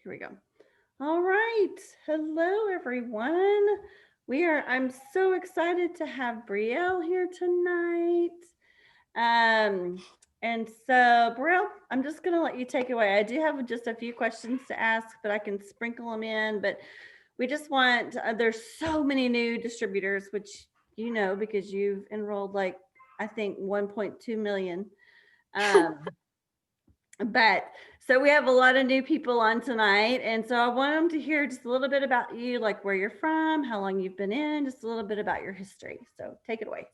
Here we go. All right. Hello, everyone. I'm so excited to have Brielle here tonight. And so, Brielle, I'm just going to let you take it away. I do have just a few questions to ask, but I can sprinkle them in. But we just want, there's so many new distributors, which you know because you've enrolled like, I think, 1.2 million. Um, but so we have a lot of new people on tonight. And so I want them to hear just a little bit about you, like where you're from, how long you've been in, just a little bit about your history. So take it away.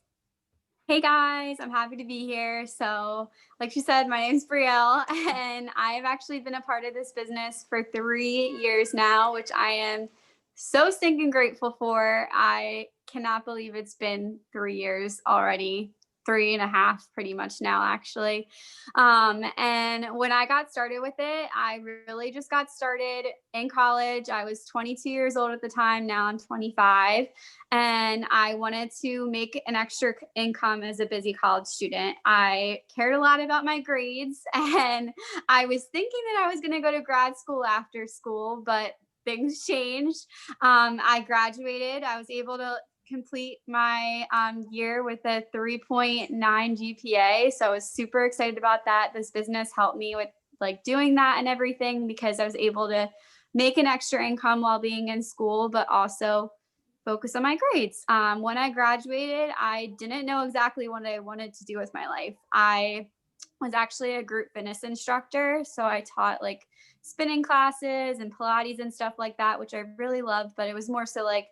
Hey guys, I'm happy to be here. So, like she said, my name's Brielle, and I've actually been a part of this business for 3 years now, which I am so stinking grateful for. I cannot believe it's been 3 years already, 3.5 pretty much now, actually. And when I got started with it, I really just got started in college. I was 22 years old at the time. Now I'm 25, and I wanted to make an extra income as a busy college student. I cared a lot about my grades, and I was thinking that I was going to go to grad school after school, but things changed. I graduated. I was able to complete my year with a 3.9 GPA. So I was super excited about that. This business helped me with like doing that and everything because I was able to make an extra income while being in school, but also focus on my grades. When I graduated, I didn't know exactly what I wanted to do with my life. I was actually a group fitness instructor. So I taught like spinning classes and Pilates and stuff like that, which I really loved, but it was more so like,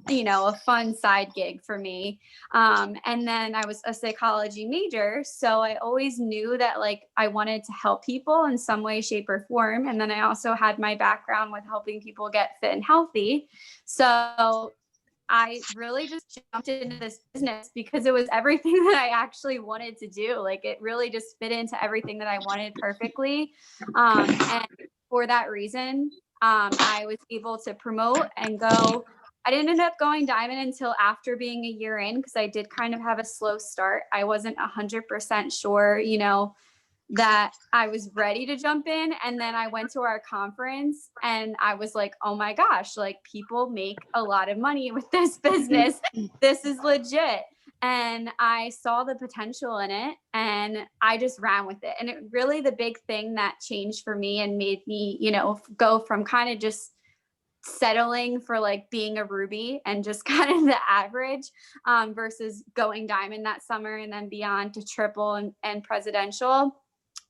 a fun side gig for me. And then I was a psychology major. So I always knew that like I wanted to help people in some way, shape, or form. And then I also had my background with helping people get fit and healthy. So I really just jumped into this business because it was everything that I actually wanted to do. Like it really just fit into everything that I wanted perfectly. And for that reason, I was able to promote and go. I didn't end up going diamond until after being a year in because I did kind of have a slow start. I wasn't 100% sure, that I was ready to jump in. And then I went to our conference and I was like, oh my gosh, like people make a lot of money with this business. This is legit. And I saw the potential in it and I just ran with it. And it really the big thing that changed for me and made me, go from kind of just settling for like being a ruby and just kind of the average versus going diamond that summer and then beyond to triple and presidential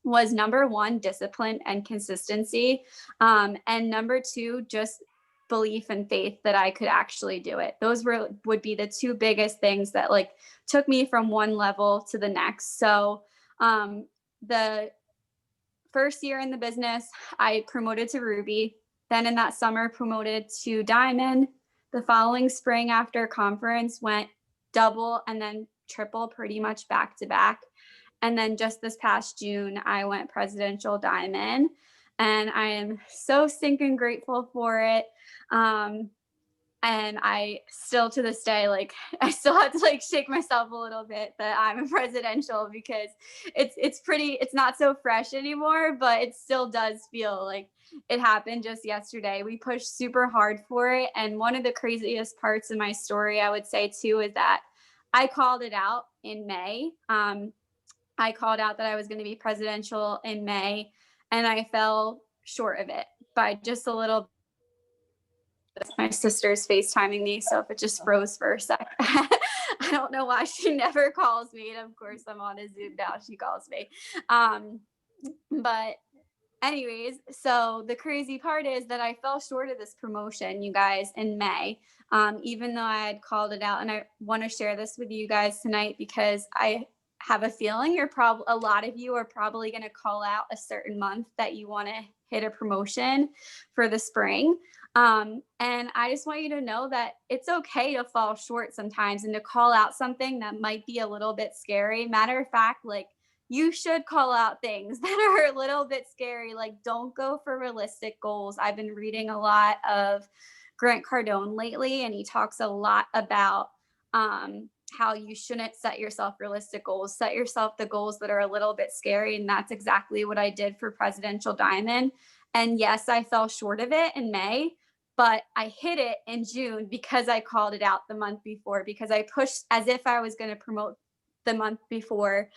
was number one, discipline and consistency. And number two, just belief and faith that I could actually do it. Those would be the two biggest things that like took me from one level to the next. So the first year in the business, I promoted to Ruby. Then in that summer, promoted to Diamond. The following spring after conference went double and then triple pretty much back to back. And then just this past June, I went presidential diamond, and I am so stinking grateful for it. And I still to this day, like I still have to like shake myself a little bit that I'm a presidential because it's not so fresh anymore, but it still does feel like it happened just yesterday. We pushed super hard for it. And one of the craziest parts of my story, I would say too, is that I called it out in May. I called out that I was going to be presidential in May, and I fell short of it by just a little. My sister's FaceTiming me, so if it just froze for a sec, I don't know why she never calls me. And of course, I'm on a Zoom now. She calls me. But anyways, so the crazy part is that I fell short of this promotion, you guys, in May, even though I had called it out. And I want to share this with you guys tonight because I have a feeling a lot of you are probably going to call out a certain month that you want to hit a promotion for the spring. And I just want you to know that it's okay to fall short sometimes and to call out something that might be a little bit scary. Matter of fact, like you should call out things that are a little bit scary. Like don't go for realistic goals. I've been reading a lot of Grant Cardone lately, and he talks a lot about how you shouldn't set yourself realistic goals. Set yourself the goals that are a little bit scary. And that's exactly what I did for Presidential Diamond. And yes, I fell short of it in May, but I hit it in June because I called it out the month before, because I pushed as if I was going to promote the month before.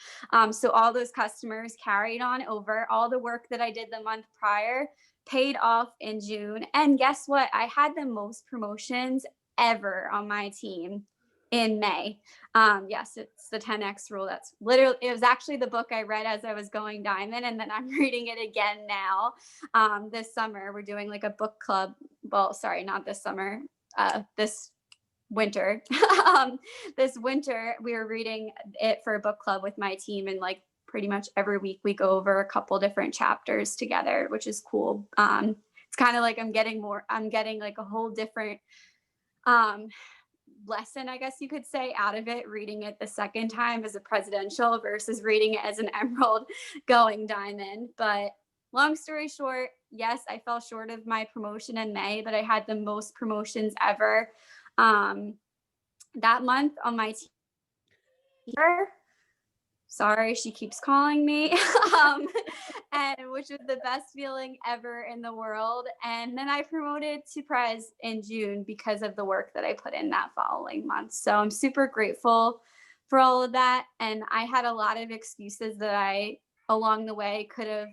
So all those customers carried on over. All the work that I did the month prior paid off in June. And guess what? I had the most promotions ever on my team in May. Yes, it's the 10X rule. That's literally, it was actually the book I read as I was going diamond. And then I'm reading it again now. This summer, we're doing like a book club. Well, sorry, not this summer, this winter. This winter, we were reading it for a book club with my team. And like pretty much every week we go over a couple different chapters together, which is cool. It's kind of like I'm getting like a whole different lesson, I guess you could say, out of it, reading it the second time as a presidential versus reading it as an emerald going diamond. But long story short, yes, I fell short of my promotion in May, but I had the most promotions ever that month on my team. Sorry, she keeps calling me. And which was the best feeling ever in the world. And then I promoted to Prez in June because of the work that I put in that following month. So I'm super grateful for all of that. And I had a lot of excuses that I along the way could have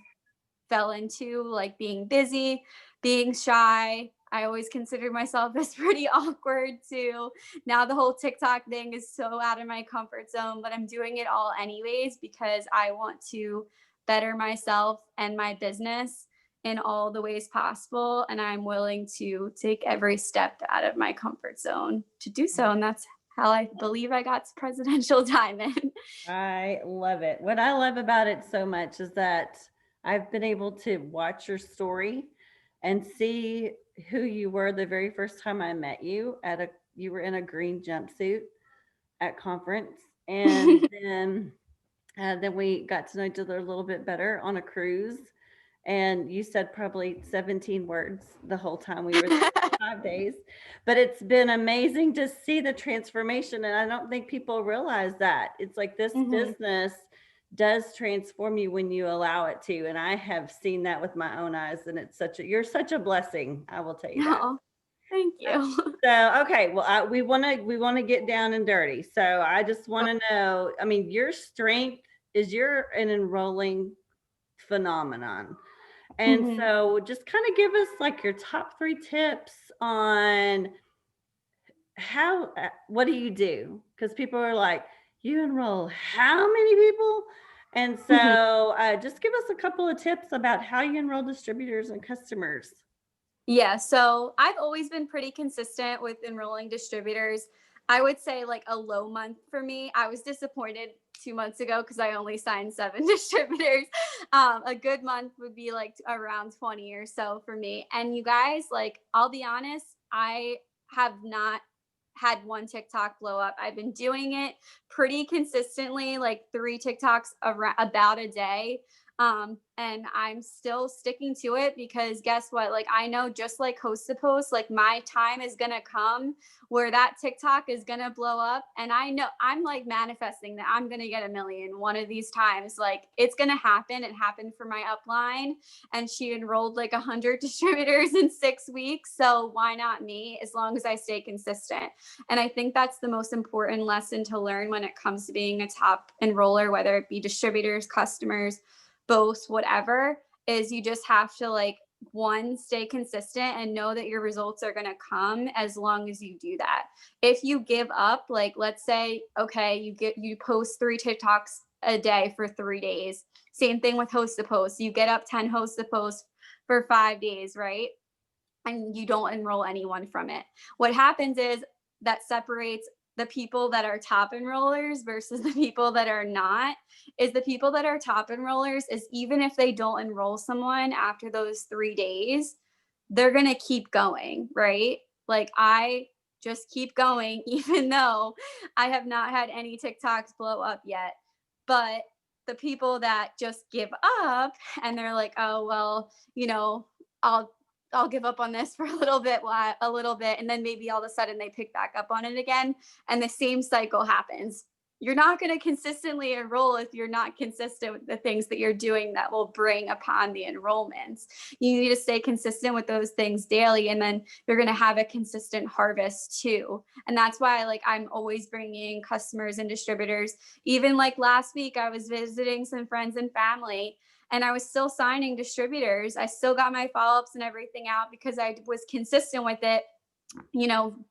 fell into, like being busy, being shy. I always considered myself as pretty awkward too. Now the whole TikTok thing is so out of my comfort zone, but I'm doing it all anyways because I want to better myself and my business in all the ways possible. And I'm willing to take every step out of my comfort zone to do so. And that's how I believe I got to Presidential Diamond. I love it. What I love about it so much is that I've been able to watch your story and see who you were the very first time I met you you were in a green jumpsuit at conference. And then we got to know each other a little bit better on a cruise. And you said probably 17 words the whole time we were there for 5 days. But it's been amazing to see the transformation. And I don't think people realize that. It's like this business does transform you when you allow it to. And I have seen that with my own eyes. And you're such a blessing. I will tell you that. Oh, thank you. So, okay. Well, we want to get down and dirty. So I just want to know, I mean, your strength is you're an enrolling phenomenon. And so just kind of give us like your top 3 tips on what do you do? Because people are like, you enroll how many people? And so just give us a couple of tips about how you enroll distributors and customers. Yeah, so I've always been pretty consistent with enrolling distributors. I would say like a low month for me. I was disappointed 2 months ago because I only signed 7 distributors. A good month would be like around 20 or so for me. And you guys, like, I'll be honest, I have not had one TikTok blow up. I've been doing it pretty consistently, like 3 TikToks about a day. And I'm still sticking to it because guess what? Like, I know just like Host to Post, like my time is going to come where that TikTok is going to blow up. And I know I'm like manifesting that I'm going to get 1 million one of these times. Like, it's going to happen. It happened for my upline and she enrolled like 100 distributors in 6 weeks. So why not me, as long as I stay consistent? And I think that's the most important lesson to learn when it comes to being a top enroller, whether it be distributors, customers, both, whatever, is you just have to like stay consistent and know that your results are going to come as long as you do that. If you give up, like let's say, okay, you post 3 TikToks a day for 3 days. Same thing with Host to Post. You get up 10 Host to Post for 5 days, right? And you don't enroll anyone from it. What happens is that separates the people that are top enrollers versus the people that are not, is the people that are top enrollers is even if they don't enroll someone after those 3 days, they're going to keep going, right? Like I just keep going, even though I have not had any TikToks blow up yet. But the people that just give up and they're like, oh, well, I'll give up on this for a little bit, and then maybe all of a sudden they pick back up on it again, and the same cycle happens. you're not going to consistently enroll if you're not consistent with the things that you're doing that will bring upon the enrollments. You need to stay consistent with those things daily, and then you're going to have a consistent harvest too. And that's why like I'm always bringing customers and distributors. Even like last week, I was visiting some friends and family, and I was still signing distributors. I still got my follow-ups and everything out because I was consistent with it,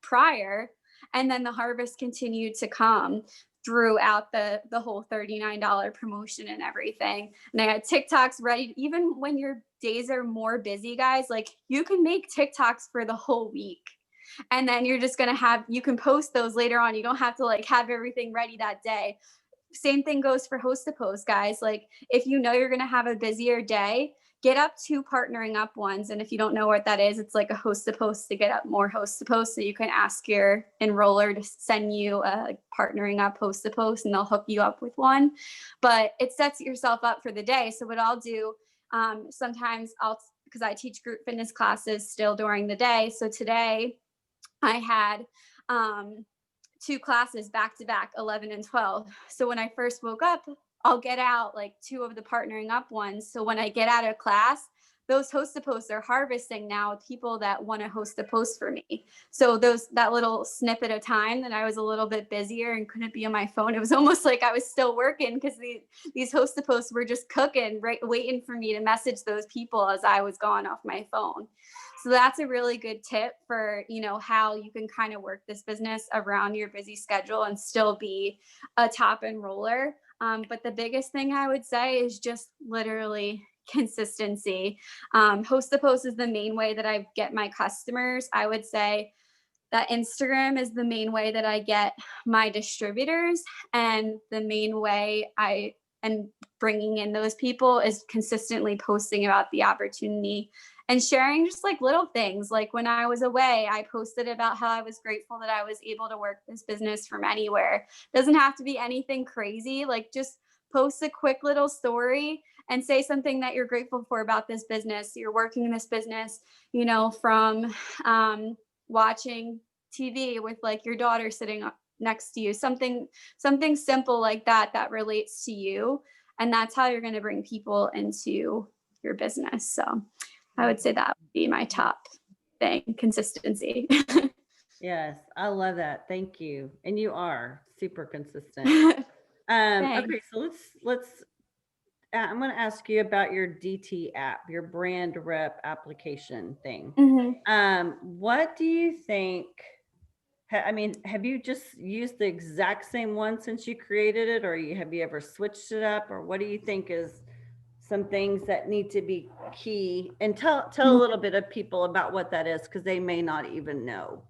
prior. And then the harvest continued to come throughout the whole $39 promotion and everything. And I had TikToks ready. Even when your days are more busy, guys, like you can make TikToks for the whole week. And then you're just going to you can post those later on. You don't have to like have everything ready that day. Same thing goes for host to post, guys. Like if you know you're going to have a busier day, get up 2 partnering up ones. And if you don't know what that is, it's like a host to post to get up more host to post. So you can ask your enroller to send you a partnering up host to post, and they'll hook you up with one. But it sets yourself up for the day. So what I'll do, sometimes because I teach group fitness classes still during the day. So today I had 2 classes back to back, 11 and 12. So when I first woke up, I'll get out like 2 of the partnering up ones. So when I get out of class, those host to posts are harvesting now with people that want to host a post for me. So that little snippet of time that I was a little bit busier and couldn't be on my phone, it was almost like I was still working because these host to posts were just cooking, right, waiting for me to message those people as I was gone off my phone. So that's a really good tip for, how you can kind of work this business around your busy schedule and still be a top enroller. But the biggest thing I would say is just literally consistency. Host to post is the main way that I get my customers. I would say that Instagram is the main way that I get my distributors, and the main way I am bringing in those people is consistently posting about the opportunity and sharing just like little things. Like when I was away, I posted about how I was grateful that I was able to work this business from anywhere. It doesn't have to be anything crazy. Like just post a quick little story and say something that you're grateful for about this business. You're working in this business, from watching TV with like your daughter sitting next to you, something simple like that relates to you. And that's how you're going to bring people into your business. So I would say that would be my top thing, consistency. Yes, I love that. Thank you. And you are super consistent. Okay, so let's I'm going to ask you about your DT app, your brand rep application thing. What do you think? Have you just used the exact same one since you created it, or have you ever switched it up, or what do you think is some things that need to be key? And tell a little bit of people about what that is, because they may not even know.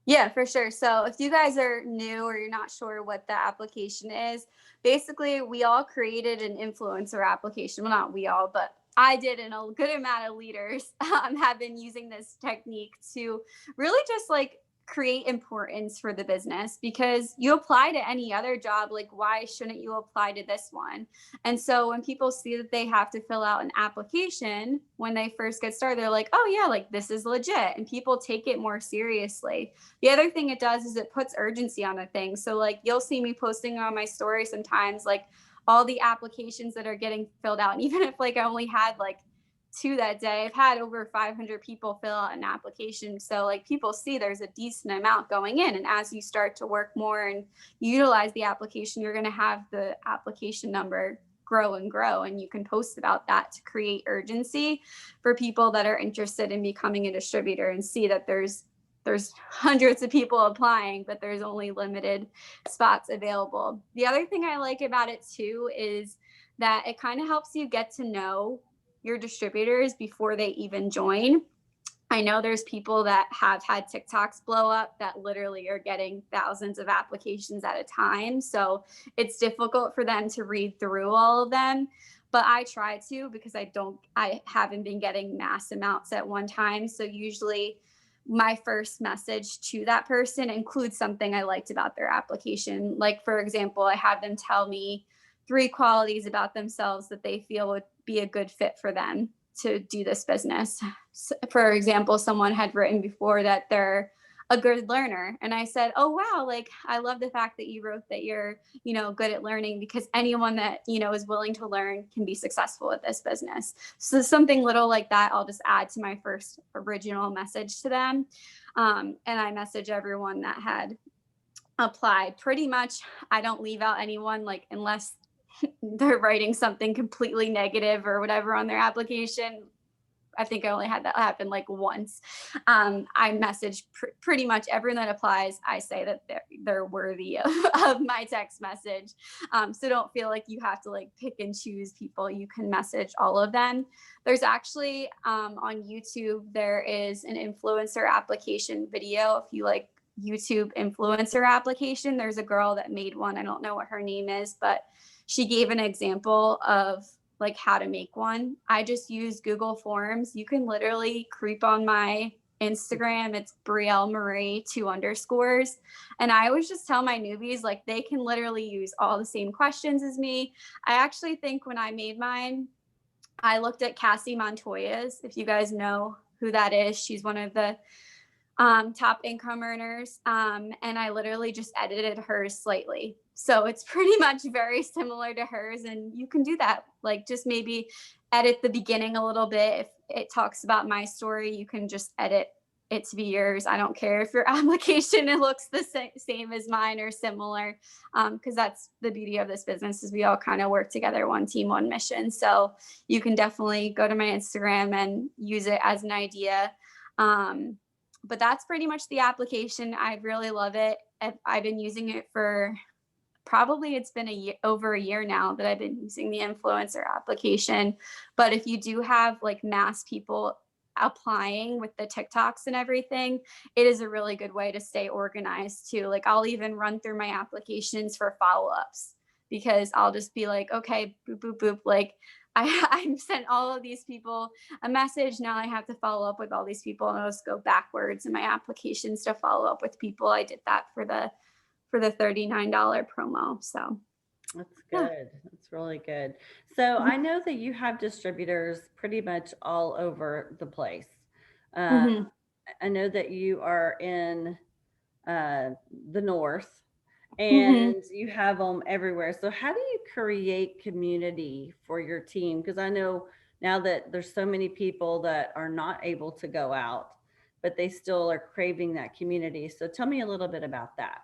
Yeah, for sure. So if you guys are new or you're not sure what the application is, basically we all created an influencer application. Well, not we all, but I did, and a good amount of leaders have been using this technique to really just like create importance for the business, because you apply to any other job. Like, why shouldn't you apply to this one? And so when people see that they have to fill out an application when they first get started, they're like, oh yeah, like this is legit. And people take it more seriously. The other thing it does is it puts urgency on a thing. So like you'll see me posting on my story sometimes, like all the applications that are getting filled out. And even if like I only had like 2 that day, I've had over 500 people fill out an application. So like people see there's a decent amount going in. And as you start to work more and utilize the application, you're going to have the application number grow and grow. And you can post about that to create urgency for people that are interested in becoming a distributor, and see that there's hundreds of people applying, but there's only limited spots available. The other thing I like about it too is that it kind of helps you get to know your distributors before they even join. I know there's people that have had TikToks blow up that literally are getting thousands of applications at a time. So it's difficult for them to read through all of them. But I try to, because I haven't been getting mass amounts at one time. So usually my first message to that person includes something I liked about their application. Like, for example, I have them tell me 3 qualities about themselves that they feel would be a good fit for them to do this business. So, for example, someone had written before that they're a good learner. And I said, oh, wow, like, I love the fact that you wrote that you're, good at learning, because anyone that, is willing to learn can be successful at this business. So something little like that, I'll just add to my first original message to them. And I message everyone that had applied. Pretty much, I don't leave out anyone, like, unless they're writing something completely negative or whatever on their application. I think I only had that happen like once. I message pretty much everyone that applies. I say that they're worthy of my text message. So don't feel like you have to like pick and choose people. You can message all of them. There's actually on YouTube, there is an influencer application video. If you like YouTube influencer application, there's a girl that made one. I don't know what her name is, but she gave an example of like how to make one. I just use Google Forms. You can literally creep on my Instagram. It's Brielle Marie 2_. And I always just tell my newbies, like, they can literally use all the same questions as me. I actually think when I made mine, I looked at Cassie Montoya's. If you guys know who that is, she's one of the top income earners. And I literally just edited hers slightly. So it's pretty much very similar to hers. And you can do that. Like, just maybe edit the beginning a little bit. If it talks about my story, you can just edit it to be yours. I don't care if your application, it looks the same as mine or similar. Because that's the beauty of this business, is we all kind of work together, one team, one mission. So you can definitely go to my Instagram and use it as an idea. But that's pretty much the application. I really love it. I've been using it for probably, it's been over a year now that I've been using the influencer application. But if you do have like mass people applying with the TikToks and everything, it is a really good way to stay organized too. Like, I'll even run through my applications for follow-ups, because I'll just be like, okay, boop, boop, boop. Like, I sent all of these people a message. Now I have to follow up with all these people, and I'll just go backwards in my applications to follow up with people. I did that for the $39 promo. So That's yeah. good. That's really good. So I know that you have distributors pretty much all over the place. Uh, Mm-hmm. I know that you are in uh, the north, Mm-hmm. and you have them everywhere. So how do you create community for your team? Because I know now that there's so many people that are not able to go out, but they still are craving that community. So tell me a little bit about that.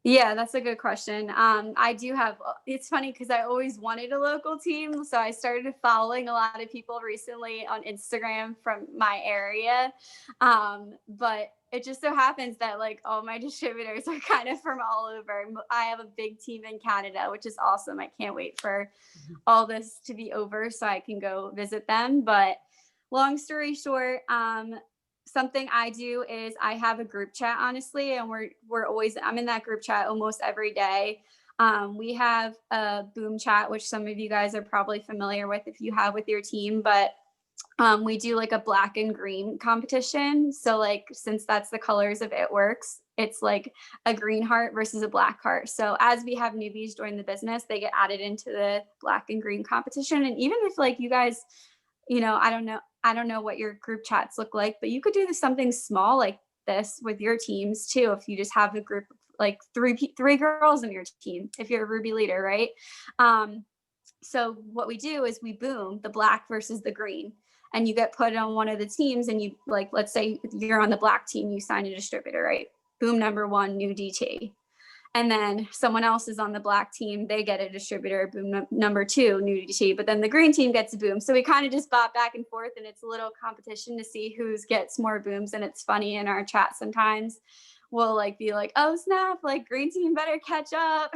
Yeah, that's a good question. I do have, it's funny because I always wanted a local team. So I started following a lot of people recently on Instagram from my area. But it just so happens that like all my distributors are kind of from all over. I have a big team in Canada, which is awesome. I can't wait for all this to be over so I can go visit them. But long story short, something I do is I have a group chat, honestly, and we're always, I'm in that group chat almost every day. We have a boom chat, which some of you guys are probably familiar with if you have with your team, but we do like a black and green competition. So like, since that's the colors of It Works, it's like a green heart versus a black heart. So as we have newbies join the business, they get added into the black and green competition. And even if like you guys, I don't know what your group chats look like, but you could do something small like this with your teams too. If you just have a group of like three girls in your team, if you're a Ruby leader, right? So what we do is we boom the black versus the green, and you get put on one of the teams, and you like, let's say you're on the black team, you sign a distributor, right? Boom number 1, new DT. And then someone else is on the black team, they get a distributor, boom number 2, new DT, but then the green team gets a boom. So we kind of just bot back and forth, and it's a little competition to see who gets more booms. And it's funny, in our chat sometimes we'll like be like, oh snap, like green team better catch up.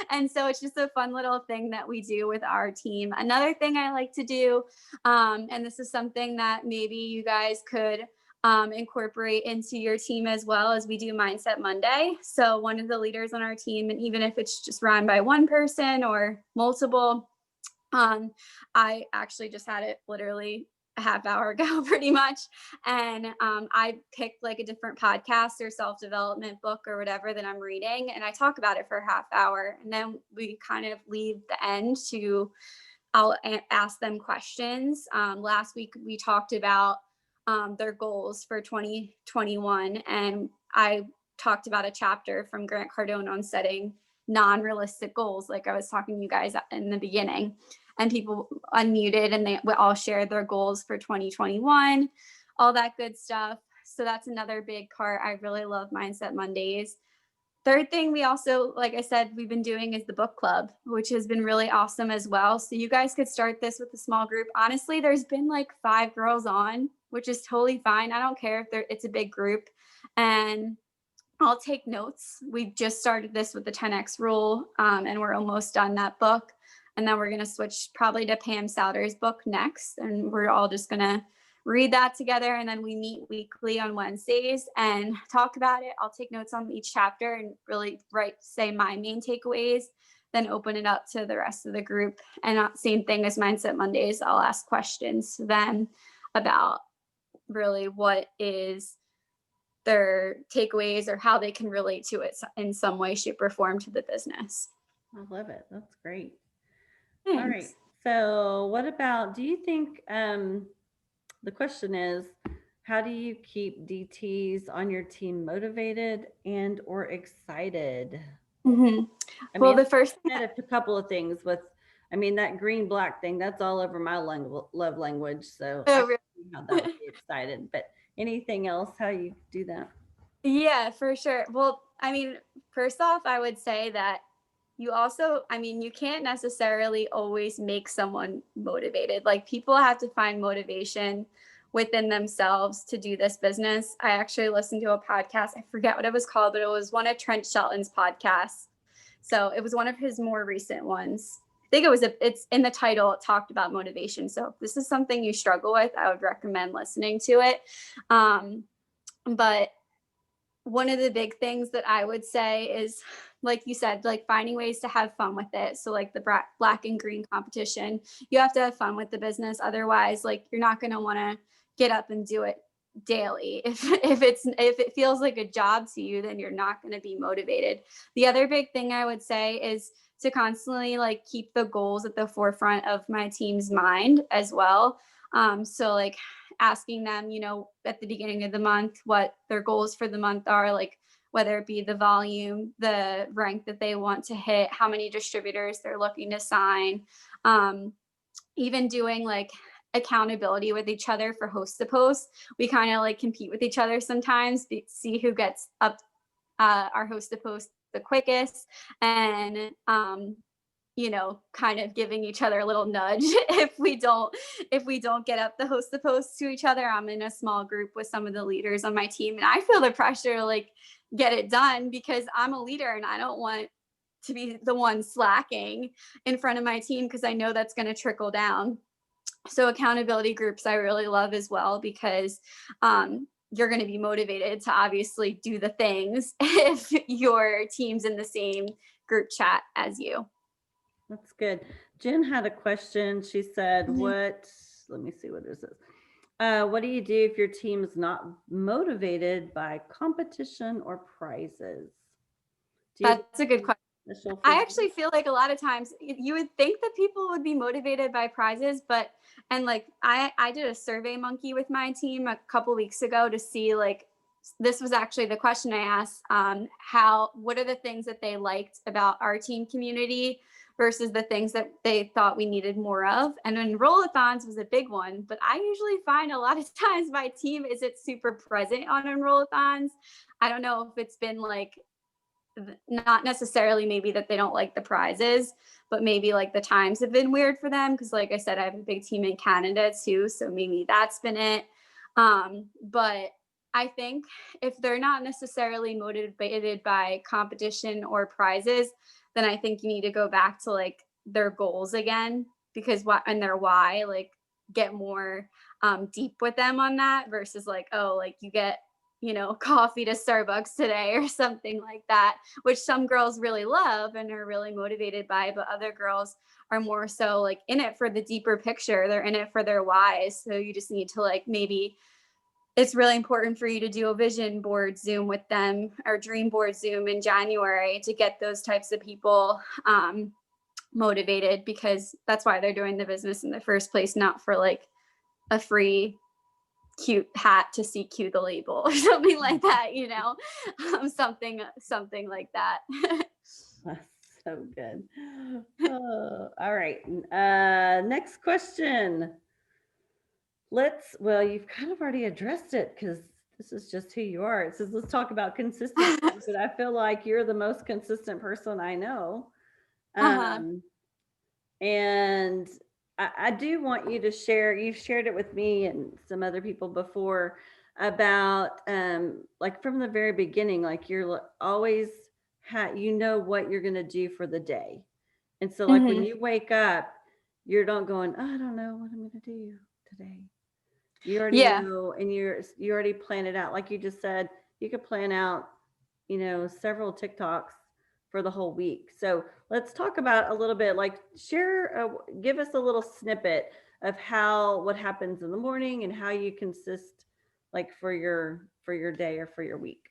And so it's just a fun little thing that we do with our team. Another thing I like to do, and this is something that maybe you guys could incorporate into your team as well, as we do Mindset Monday. So one of the leaders on our team, and even if it's just run by one person or multiple, I actually just had it literally a half hour ago pretty much. And I picked like a different podcast or self-development book or whatever that I'm reading, and I talk about it for a half hour. And then we kind of leave the end to, I'll ask them questions. Last week we talked about their goals for 2021. And I talked about a chapter from Grant Cardone on setting non-realistic goals, like I was talking to you guys in the beginning. And people unmuted and they all shared their goals for 2021, all that good stuff. So that's another big part. I really love Mindset Mondays. Third thing we also, like I said, we've been doing is the book club, which has been really awesome as well. So you guys could start this with a small group. Honestly, there's been like 5 girls on, which is totally fine. I don't care if it's a big group. And I'll take notes. We've just started this with the 10X rule, and we're almost done that book. And then we're going to switch probably to Pam Souter's book next. And we're all just going to read that together. And then we meet weekly on Wednesdays and talk about it. I'll take notes on each chapter and really say my main takeaways, then open it up to the rest of the group. And same thing as Mindset Mondays. I'll ask questions to them about really what is their takeaways or how they can relate to it in some way, shape, or form to the business. I love it. That's great. Thanks. All right. So what about, do you think, the question is, how do you keep DTs on your team motivated and or excited? Mm-hmm. Well, the first a couple of things with, that green black thing, that's all over my love language. So I really? see how that would be excited. But anything else, how you do that? Yeah, for sure. Well, first off, I would say that you also, you can't necessarily always make someone motivated. Like people have to find motivation within themselves to do this business. I actually listened to a podcast. I forget what it was called, but it was one of Trent Shelton's podcasts. So it was one of his more recent ones. I think it's in the title, it talked about motivation. So if this is something you struggle with, I would recommend listening to it. But one of the big things that I would say is, like you said, like finding ways to have fun with it. So like the black and green competition, you have to have fun with the business. Otherwise, like you're not going to want to get up and do it daily. If it feels like a job to you, then you're not going to be motivated. The other big thing I would say is to constantly like keep the goals at the forefront of my team's mind as well. So like asking them, at the beginning of the month, what their goals for the month are, like whether it be the volume, the rank that they want to hit, how many distributors they're looking to sign, even doing like accountability with each other for host to post. We kind of like compete with each other sometimes, see who gets up our host to post the quickest, and kind of giving each other a little nudge if we don't get up the host to post to each other. I'm in a small group with some of the leaders on my team, and I feel the pressure to like get it done because I'm a leader and I don't want to be the one slacking in front of my team because I know that's going to trickle down. So accountability groups I really love as well because you're going to be motivated to obviously do the things if your team's in the same group chat as you. That's good. Jen had a question. She said, let me see, what is this? What do you do if your team is not motivated by competition or prizes? That's a good question. I actually feel like a lot of times you would think that people would be motivated by prizes, and like I did a Survey Monkey with my team a couple weeks ago to see, like, this was actually the question I asked, what are the things that they liked about our team community versus the things that they thought we needed more of. And enroll-a-thons was a big one, but I usually find a lot of times my team isn't super present on enroll-a-thons. I don't know if it's been like, not necessarily maybe that they don't like the prizes, but maybe like the times have been weird for them. Cause like I said, I have a big team in Canada too. So maybe that's been it. But I think if they're not necessarily motivated by competition or prizes, then I think you need to go back to like their goals again, because and their why, like get more deep with them on that versus like, oh, like you get, coffee to Starbucks today or something like that, which some girls really love and are really motivated by, but other girls are more so like in it for the deeper picture. They're in it for their whys. So you just need to like, maybe it's really important for you to do a vision board Zoom with them or dream board Zoom in January to get those types of people motivated, because that's why they're doing the business in the first place, not for like a free cute hat to CQ the label or something like that, something like that. That's so good. Oh, all right. Next question. Well, you've kind of already addressed it because this is just who you are. It says, let's talk about consistency, but I feel like you're the most consistent person I know. Uh-huh. Um, and I do want you to share, you've shared it with me and some other people before about, like from the very beginning, like you're always, you know what you're going to do for the day. And so like when Hmm. you wake up, you're not going, oh, I don't know what I'm going to do today. You already Yeah. know, and you already plan it out. Like you just said, you could plan out, several TikToks for the whole week. So let's talk about a little bit, like give us a little snippet of what happens in the morning and how you consist, like for your day or for your week.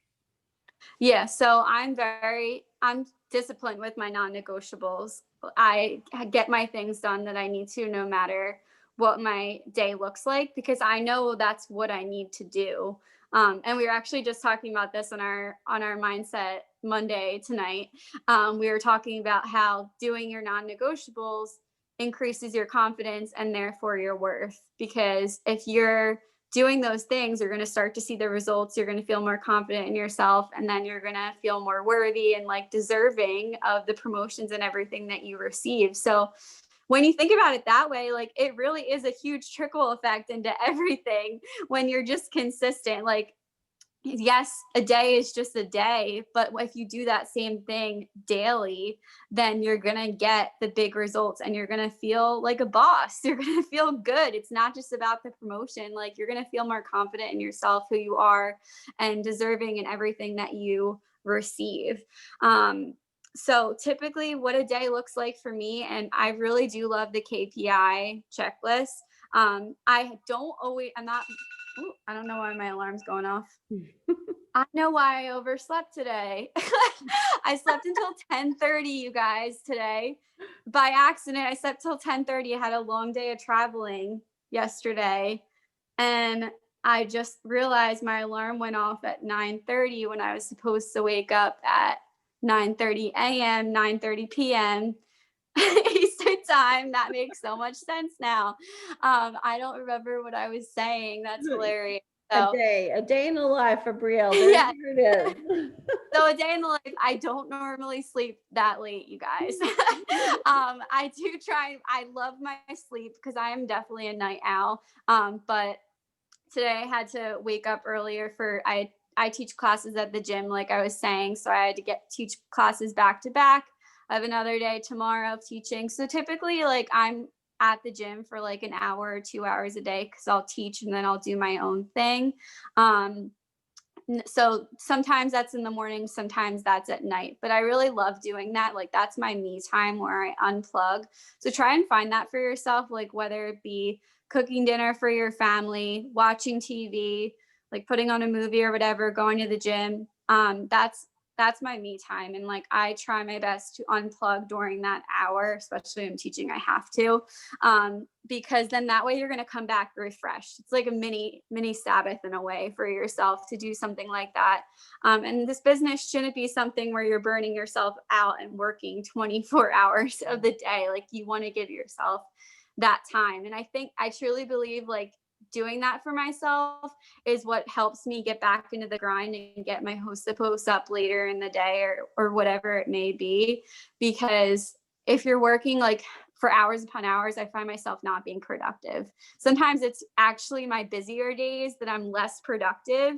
Yeah, so I'm disciplined with my non-negotiables. I get my things done that I need to, no matter what my day looks like, because I know that's what I need to do. And we were actually just talking about this on our mindset Monday tonight. We were talking about how doing your non-negotiables increases your confidence and therefore your worth. Because if you're doing those things, you're going to start to see the results. You're going to feel more confident in yourself, and then you're going to feel more worthy and like deserving of the promotions and everything that you receive. So when you think about it that way, like it really is a huge trickle effect into everything when you're just consistent. Like, yes, a day is just a day, but if you do that same thing daily, then you're going to get the big results and you're going to feel like a boss. You're going to feel good. It's not just about the promotion. Like you're going to feel more confident in yourself, who you are, and deserving in everything that you receive. So typically what a day looks like for me, and I really do love the KPI checklist. I'm not, ooh, I don't know why my alarm's going off. I know why I overslept today. I slept until 10:30, you guys, today. By accident, I slept till 10:30. I had a long day of traveling yesterday, and I just realized my alarm went off at 9:30 when I was supposed to wake up at 9:30 a.m., 9:30 p.m. Eastern time. That makes so much sense now. I don't remember what I was saying. That's hilarious. So A day in the life of Brielle. yeah. There it is. So a day in the life, I don't normally sleep that late, you guys. I do try. I love my sleep because I am definitely a night owl. But today I had to wake up earlier I teach classes at the gym, like I was saying, so I had to teach classes back to back. I have another day tomorrow of teaching. So typically, like I'm at the gym for like an hour or 2 hours a day because I'll teach and then I'll do my own thing. Um, so sometimes that's in the morning, sometimes that's at night, but I really love doing that. Like that's my me time where I unplug. So try and find that for yourself, like whether it be cooking dinner for your family, watching TV, like putting on a movie or whatever, going to the gym. That's my me time. And like I try my best to unplug during that hour, especially when I'm teaching, I have to. Because then that way you're going to come back refreshed. It's like a mini Sabbath in a way for yourself to do something like that. And this business shouldn't be something where you're burning yourself out and working 24 hours of the day. Like you want to give yourself that time. And I truly believe like doing that for myself is what helps me get back into the grind and get my host posts up later in the day or whatever it may be. Because if you're working like for hours upon hours, I find myself not being productive. Sometimes it's actually my busier days that I'm less productive,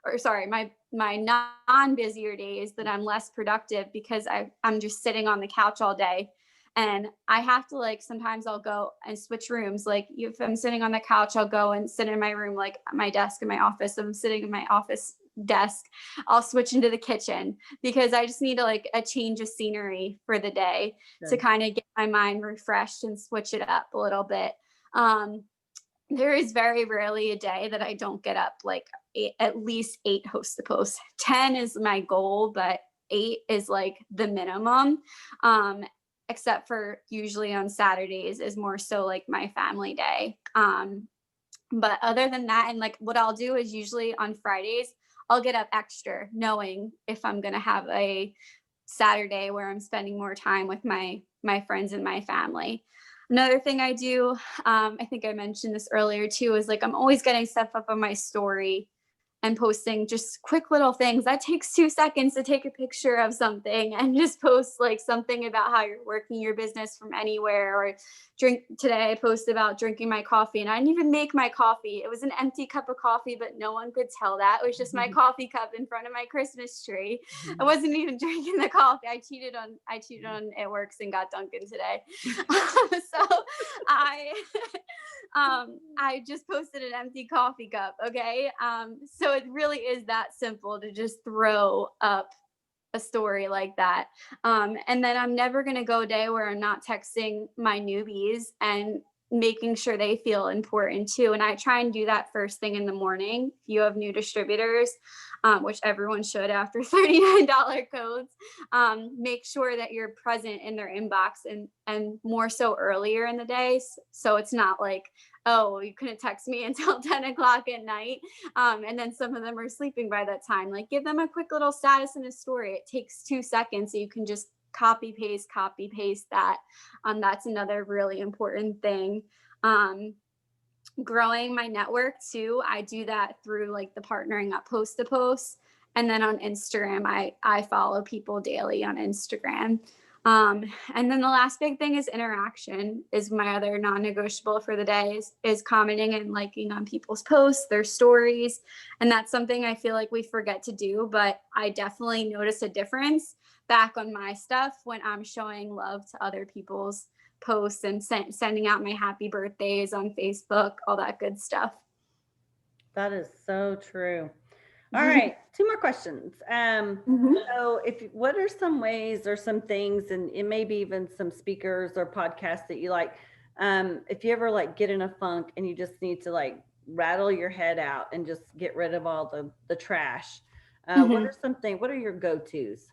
or sorry, my non-busier days that I'm less productive because I'm just sitting on the couch all day. And I have to like, sometimes I'll go and switch rooms. Like if I'm sitting on the couch, I'll go and sit in my room, like my desk in my office. If I'm sitting in my office desk, I'll switch into the kitchen because I just need a change of scenery for the day to kind of get my mind refreshed and switch it up a little bit. There is very rarely a day that I don't get up like at least 8 host to post. 10 is my goal, but 8 is like the minimum. Except for usually on Saturdays is more so like my family day. But other than that, and like what I'll do is usually on Fridays, I'll get up extra knowing if I'm going to have a Saturday where I'm spending more time with my friends and my family. Another thing I do, I think I mentioned this earlier too, is like I'm always getting stuff up on my story and posting just quick little things. That takes 2 seconds to take a picture of something and just post like something about how you're working your business from anywhere. Or today I posted about drinking my coffee, and I didn't even make my coffee. It was an empty cup of coffee, but no one could tell that. It was just my coffee cup in front of my Christmas tree. I wasn't even drinking the coffee. I cheated on It Works and got Dunkin' today. So I just posted an empty coffee cup. Okay. So it really is that simple to just throw up a story like that. And then I'm never going to go a day where I'm not texting my newbies and making sure they feel important too. And I try and do that first thing in the morning. If you have new distributors, which everyone should after $39 codes, make sure that you're present in their inbox and more so earlier in the day. So it's not like, oh, you couldn't text me until 10 o'clock at night. And then some of them are sleeping by that time. Like give them a quick little status in a story. It takes 2 seconds. So you can just copy paste that. That's another really important thing. Growing my network too. I do that through like the partnering up post to post. And then on Instagram, I follow people daily on Instagram. And then the last big thing is interaction is my other non-negotiable for the day is commenting and liking on people's posts, their stories. And that's something I feel like we forget to do, but I definitely notice a difference back on my stuff when I'm showing love to other people's posts and sending out my happy birthdays on Facebook, all that good stuff. That is so true. All right, 2 more questions. So what are some ways or some things, and it may be even some speakers or podcasts that you like, if you ever like get in a funk and you just need to like rattle your head out and just get rid of all the trash, what are your go-tos?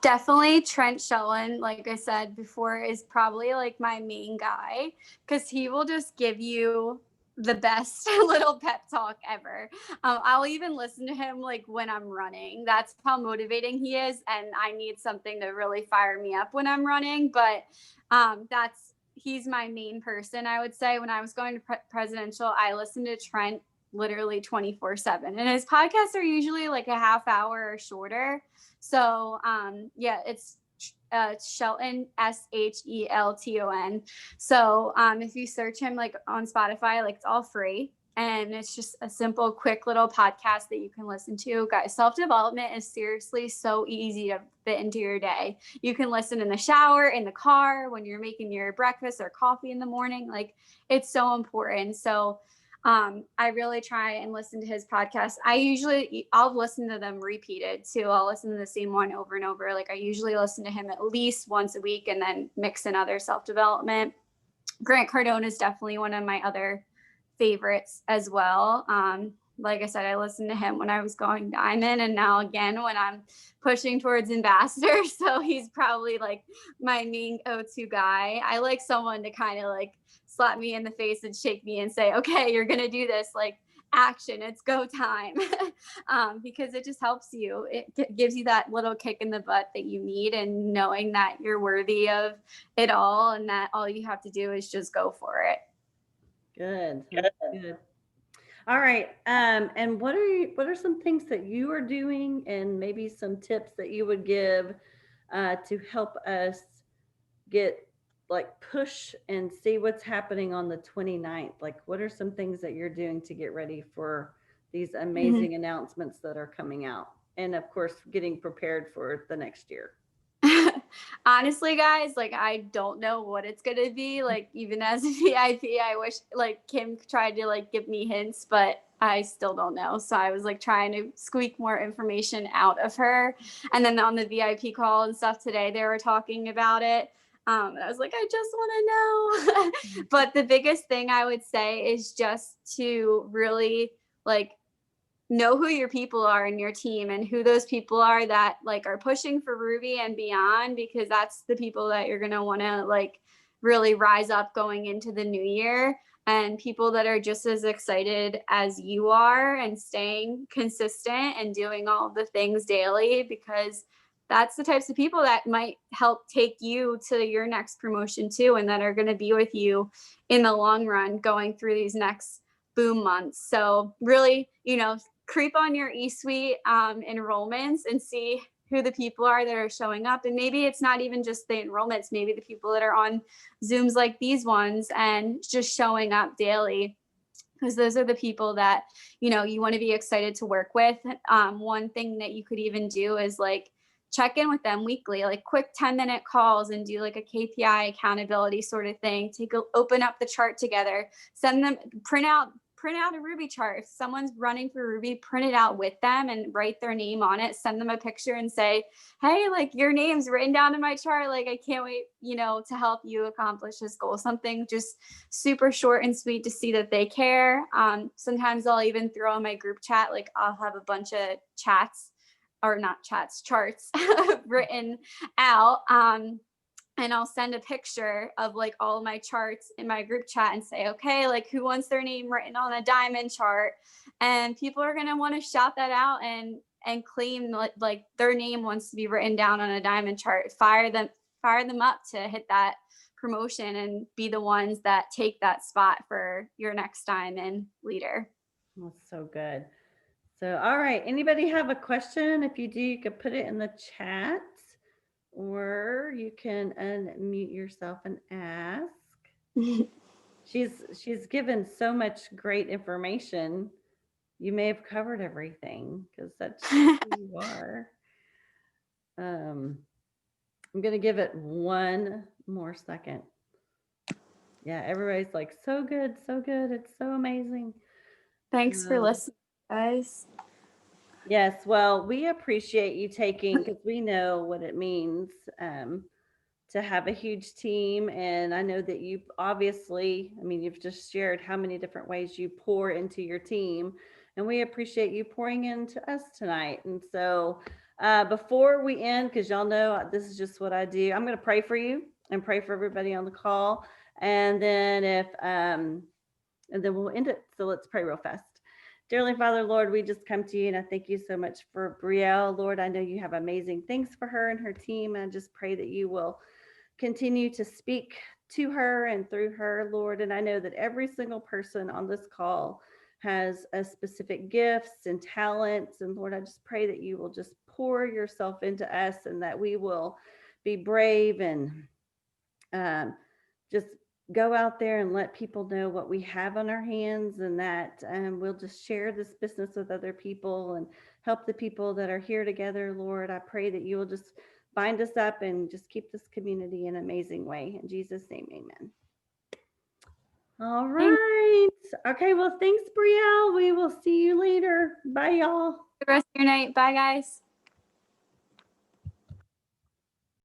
Definitely Trent Shellen, like I said before, is probably like my main guy because he will just give you the best little pep talk ever. I'll even listen to him like when I'm running. That's how motivating he is. And I need something to really fire me up when I'm running. But he's my main person, I would say. When I was going to presidential, I listened to Trent literally 24/7. And his podcasts are usually like a half hour or shorter. So it's Shelton, Shelton. So if you search him like on Spotify, like it's all free. And it's just a simple, quick little podcast that you can listen to. Guys, self-development is seriously so easy to fit into your day. You can listen in the shower, in the car, when you're making your breakfast or coffee in the morning. Like it's so important. So I really try and listen to his podcast. I'll listen to them repeated too. I'll listen to the same one over and over. Like I usually listen to him at least once a week and then mix in other self-development. Grant Cardone is definitely one of my other favorites as well. Like I said, I listened to him when I was going diamond and now again when I'm pushing towards ambassador. So he's probably like my main go-to guy. I like someone to kind of like slap me in the face and shake me and say, okay, you're going to do this, like action, it's go time. Because it just helps you. It gives you that little kick in the butt that you need, and knowing that you're worthy of it all and that all you have to do is just go for it. Good. All right. And what are some things that you are doing and maybe some tips that you would give to help us get like push and see what's happening on the 29th? Like what are some things that you're doing to get ready for these amazing announcements that are coming out? And of course, getting prepared for the next year. Honestly, guys, like I don't know what it's gonna be. Like even as a VIP, I wish like Kim tried to like give me hints, but I still don't know. So I was like trying to squeak more information out of her. And then on the VIP call and stuff today, they were talking about it. And I was like, I just want to know. But the biggest thing I would say is just to really like know who your people are in your team and who those people are that like are pushing for Ruby and beyond, because that's the people that you're going to want to like really rise up going into the new year, and people that are just as excited as you are and staying consistent and doing all the things daily, because that's the types of people that might help take you to your next promotion too, and that are going to be with you in the long run going through these next boom months. So really, creep on your eSuite enrollments and see who the people are that are showing up. And maybe it's not even just the enrollments, maybe the people that are on Zooms like these ones and just showing up daily, because those are the people that, you want to be excited to work with. One thing that you could even do is like check in with them weekly, like quick 10-minute calls, and do like a KPI accountability sort of thing. Open up the chart together, send them, print out a Ruby chart. If someone's running for Ruby, print it out with them and write their name on it. Send them a picture and say, hey, like your name's written down in my chart. Like, I can't wait, to help you accomplish this goal. Something just super short and sweet to see that they care. Sometimes I'll even throw in my group chat, like I'll have a bunch of charts written out. And I'll send a picture of like all of my charts in my group chat and say, okay, like who wants their name written on a diamond chart? And people are going to want to shout that out and claim like their name wants to be written down on a diamond chart. Fire them up to hit that promotion and be the ones that take that spot for your next diamond leader. That's so good. So, all right. Anybody have a question? If you do, you could put it in the chat, or you can unmute yourself and ask. She's given so much great information. You may have covered everything because that's who you are. I'm gonna give it one more second. Yeah, everybody's like, so good, so good. It's so amazing. Thanks for listening, guys. Yes, well, we appreciate you taking, because we know what it means to have a huge team. And I know that you obviously, I mean, you've just shared how many different ways you pour into your team. And we appreciate you pouring into us tonight. And so before we end, because y'all know this is just what I do, I'm going to pray for you and pray for everybody on the call. And then and then we'll end it. So let's pray real fast. Dearly Father, Lord, we just come to you and I thank you so much for Brielle. Lord, I know you have amazing things for her and her team. And I just pray that you will continue to speak to her and through her, Lord. And I know that every single person on this call has a specific gifts and talents. And Lord, I just pray that you will just pour yourself into us and that we will be brave and just go out there and let people know what we have on our hands, and that we'll just share this business with other people and help the people that are here together. Lord, I pray that you will just bind us up and just keep this community in an amazing way. In Jesus' name, amen. All right. Okay, well, thanks, Brielle. We will see you later. Bye, y'all. The rest of your night. Bye, guys.